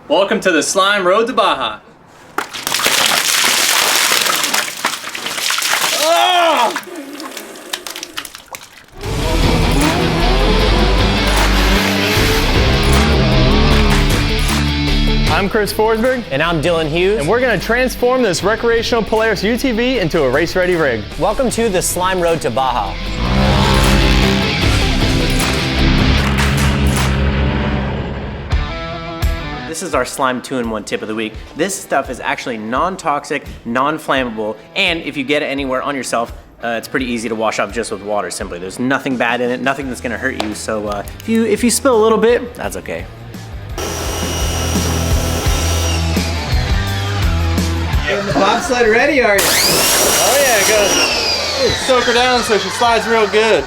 Welcome to the slime road to Baja. Oh! I'm Chris Forsberg. And I'm Dylan Hughes. And we're going to transform this recreational Polaris UTV into a race-ready rig. Welcome to the slime road to Baja. This is our slime 2-in-1 tip of the week. This stuff is actually non-toxic, non-flammable, and if you get it anywhere on yourself, it's pretty easy to wash off just with water simply. There's nothing bad in it, nothing that's gonna hurt you, so if you spill a little bit, that's okay. Getting the bobsled ready, are you? Oh yeah, go soak her down so she slides real good.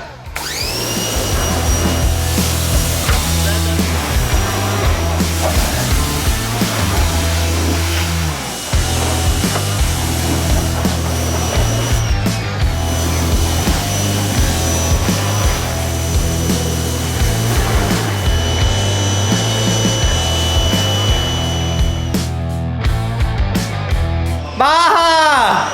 Baja!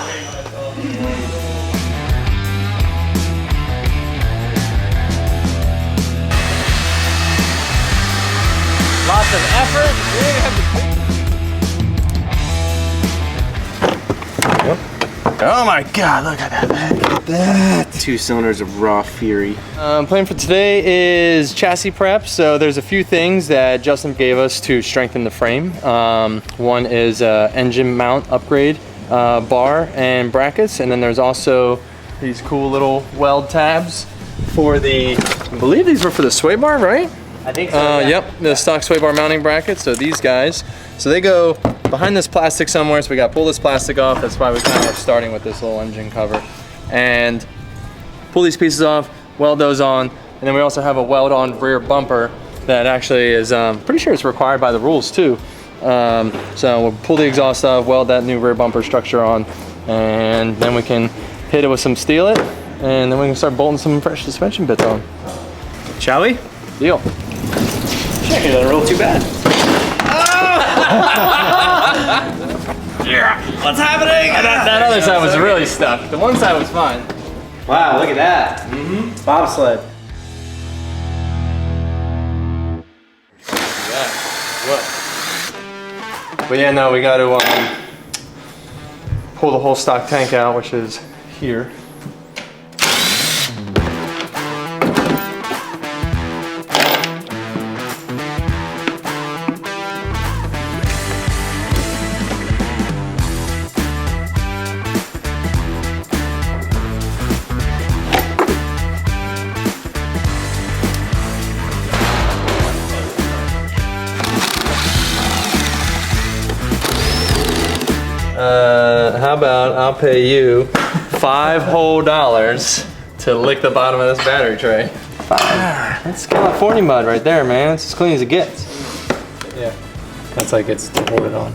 Lots of effort. Oh my God, look at that. Look at that. 2 cylinders of raw fury. Plan for today is chassis prep. So there's a few things that Justin gave us to strengthen the frame. One is engine mount upgrade bar and brackets. And then there's also these cool little weld tabs for the, I believe these were for the sway bar, right? I think so. Yeah. Yep, the stock sway bar mounting brackets. So these guys, so they go behind this plastic somewhere. So we got to pull this plastic off. That's why we kind of are starting with this little engine cover. And pull these pieces off, weld those on. And then we also have a weld on rear bumper that actually is, pretty sure it's required by the rules too. So we'll pull the exhaust off, weld that new rear bumper structure on, and then we can hit it with some Sealant, and then we can start bolting some fresh suspension bits on. Shall we? Deal. Check it, doesn't roll too bad. Yeah. What's happening? That other side was really stuck. The one side was fine. Wow, look at that. Bobsled. Yeah. But yeah, no, we got to pull the whole stock tank out, which is here. How about I'll pay you $5 whole to lick the bottom of this battery tray. That's California mud right there, man. It's as clean as it gets. Yeah, that's like it's to hold it on.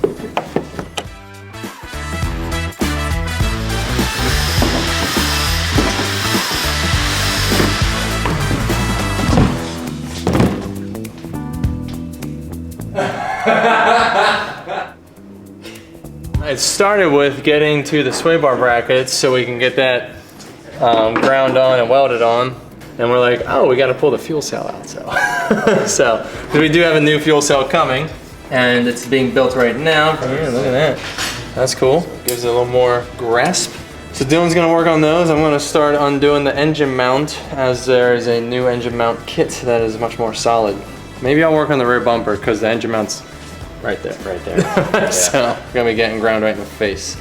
It started with getting to the sway bar brackets so we can get that ground on and welded on. And we're like, oh, we got to pull the fuel cell out. So, we do have a new fuel cell coming, and it's being built right now. Here, look at that. That's cool. Gives it a little more grasp. So Dylan's gonna work on those. I'm gonna start undoing the engine mount, as there is a new engine mount kit that is much more solid. Maybe I'll work on the rear bumper because the engine mount's right there. Yeah. So I'm gonna be getting ground right in the face.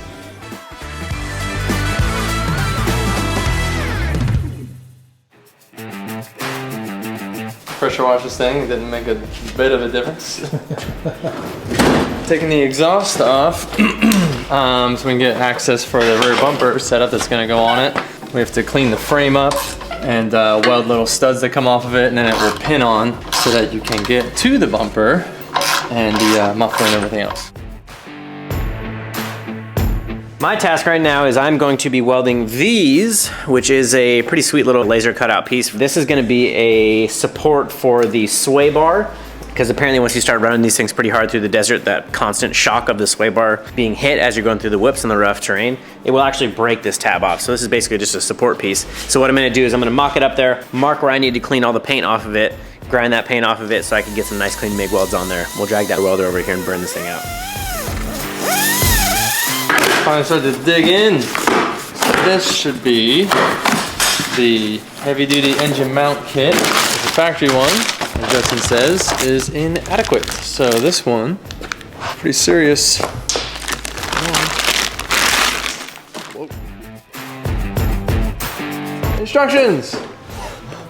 Pressure wash this thing, didn't make a bit of a difference. Taking the exhaust off so we can get access for the rear bumper setup that's gonna go on it. We have to clean the frame up and weld little studs that come off of it, and then it will pin on so that you can get to the bumper and the muffler and everything else. My task right now is I'm going to be welding these, which is a pretty sweet little laser cutout piece. This is going to be a support for the sway bar because apparently once you start running these things pretty hard through the desert, that constant shock of the sway bar being hit as you're going through the whips on the rough terrain, it will actually break this tab off. So this is basically just a support piece. So what I'm gonna do is I'm gonna mock it up there, mark where I need to clean all the paint off of it, grind that paint off of it so I can get some nice clean MIG welds on there. We'll drag that welder over here and burn this thing out. Finally started to dig in. So this should be the heavy duty engine mount kit. The factory one, as Justin says, is inadequate. So this one, pretty serious. Whoa. Instructions!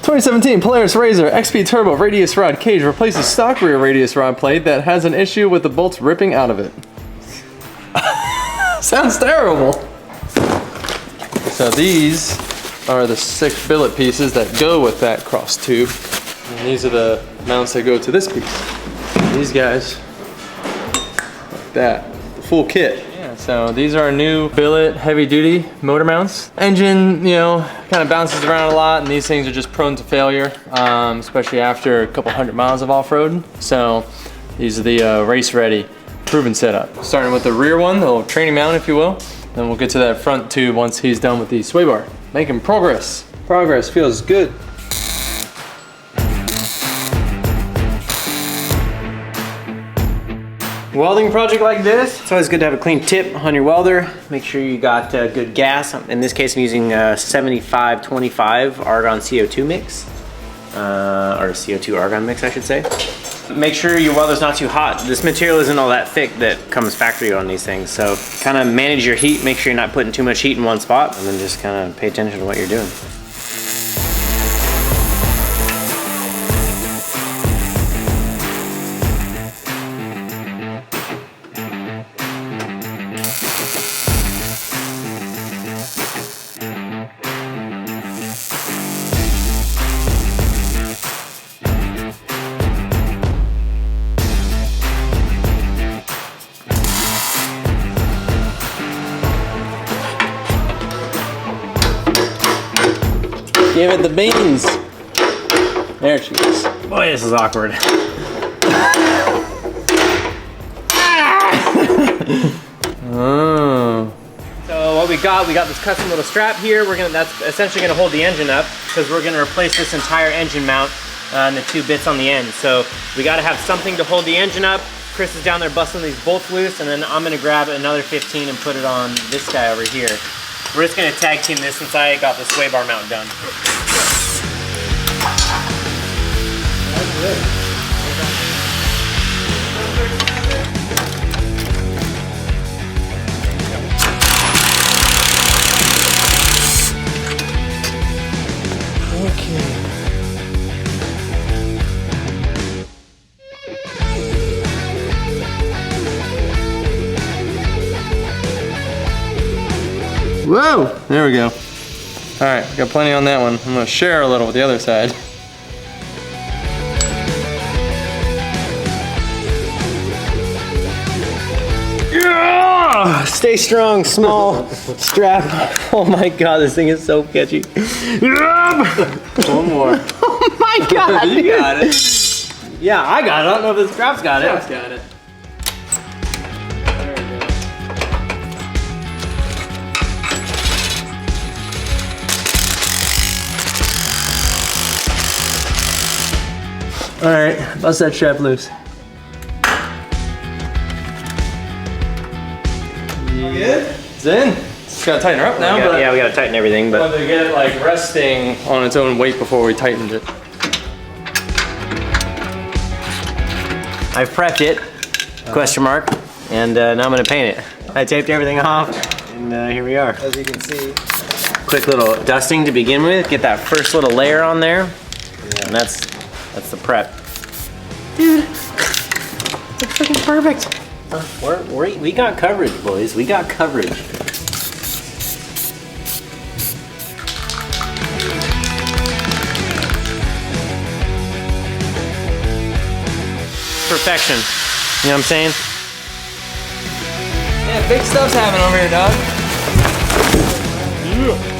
2017 Polaris Razor XP Turbo radius rod cage replaces stock rear radius rod plate that has an issue with the bolts ripping out of it. Sounds terrible. So these are the 6 billet pieces that go with that cross tube. And these are the mounts that go to this piece. These guys, like that, the full kit. Yeah, so these are new billet heavy duty motor mounts. Engine, you know, kind of bounces around a lot and these things are just prone to failure, especially after a couple 100 miles of off-road. So these are the race ready, proven setup. Starting with the rear one, the little training mount if you will. Then we'll get to that front tube once he's done with the sway bar. Making progress. Progress feels good. Welding project like this, it's always good to have a clean tip on your welder. Make sure you got good gas. In this case, I'm using 75-25 argon CO2 mix, or CO2 argon mix, I should say. Make sure your welder's not too hot. This material isn't all that thick that comes factory on these things. So kind of manage your heat, make sure you're not putting too much heat in one spot, and then just kind of pay attention to what you're doing. Give it the beans. There she is. Boy, this is awkward. Oh. So what we got this custom little strap here. That's essentially gonna hold the engine up because we're gonna replace this entire engine mount and the 2 bits on the end. So we gotta have something to hold the engine up. Chris is down there busting these bolts loose, and then I'm gonna grab another 15 and put it on this guy over here. We're just gonna tag team this since I got the sway bar mount done. Whoa! There we go. All right, got plenty on that one. I'm gonna share a little with the other side. Yeah! Stay strong, small strap. Oh my god, this thing is so catchy. One more. Oh my god! You got it. Yeah, I got it. I don't know if the strap's got it. Strap's got it. All right, bust that strap loose. Good? It's in. Just gotta tighten her up now. Yeah, we gotta tighten everything, But but to get it like resting on its own weight before we tightened it. I've prepped it, question mark, and now I'm gonna paint it. I taped everything off, and here we are. As you can see. Quick little dusting to begin with, get that first little layer on there, and that's the prep. Dude, it's freaking perfect. We got coverage, boys. We got coverage. Perfection. You know what I'm saying? Yeah, big stuff's happening over here, dog. Yeah.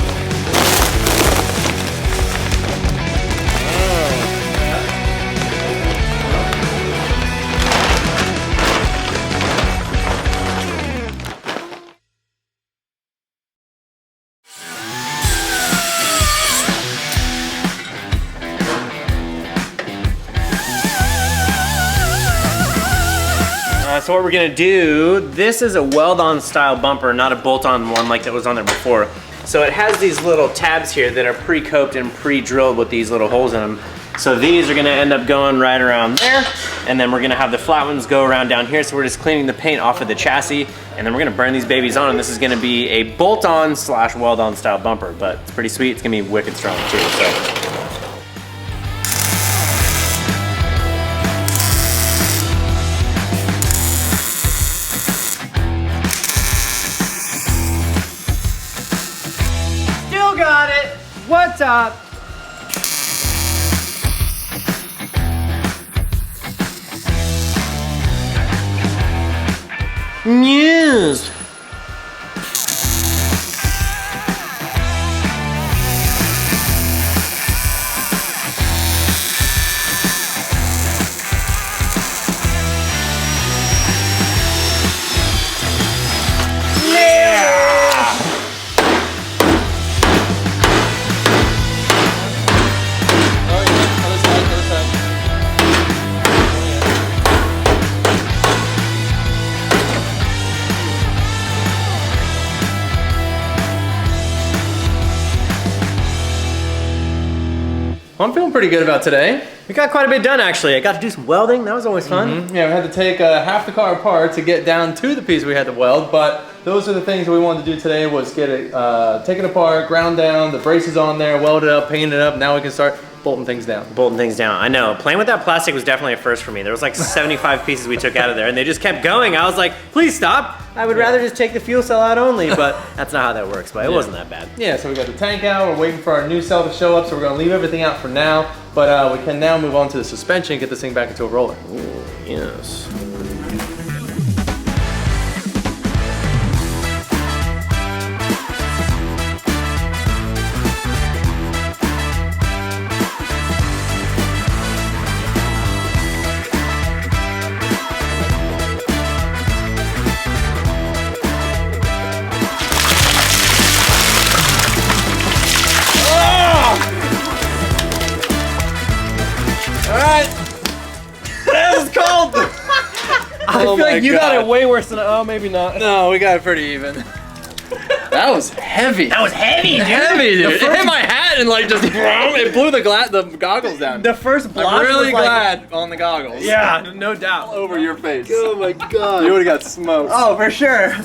So what we're gonna do, this is a weld-on style bumper, not a bolt-on one like that was on there before. So it has these little tabs here that are pre-coped and pre-drilled with these little holes in them. So these are gonna end up going right around there, and then we're gonna have the flat ones go around down here. So we're just cleaning the paint off of the chassis, and then we're gonna burn these babies on, and this is gonna be a bolt-on slash weld-on style bumper, but it's pretty sweet. It's gonna be wicked strong too, so. Still got it. What's up? News. Well, I'm feeling pretty good about today. We got quite a bit done actually. I got to do some welding. That was always fun. Yeah, we had to take half the car apart to get down to the piece we had to weld, but those are the things that we wanted to do today was get it taken apart, ground down, the braces on there, weld it up, paint it up. Now we can start bolting things down. Bolting things down. I know. Playing with that plastic was definitely a first for me. There was like 75 pieces we took out of there and they just kept going. I was like, please stop. I would rather just take the fuel cell out only, but that's not how that works, but it wasn't that bad. Yeah, so we got the tank out. We're waiting for our new cell to show up, so we're going to leave everything out for now. But we can now move on to the suspension and get this thing back into a roller. Ooh, yes. I feel like you got it way worse than, oh, maybe not. No, we got it pretty even. That was heavy. That was heavy, dude. Heavy, dude. It hit my hat and like just, it blew the goggles down. The first block I'm really was like, glad on the goggles. yeah, no doubt. Over your face. Oh my god. You would've got smoked. Oh, for sure.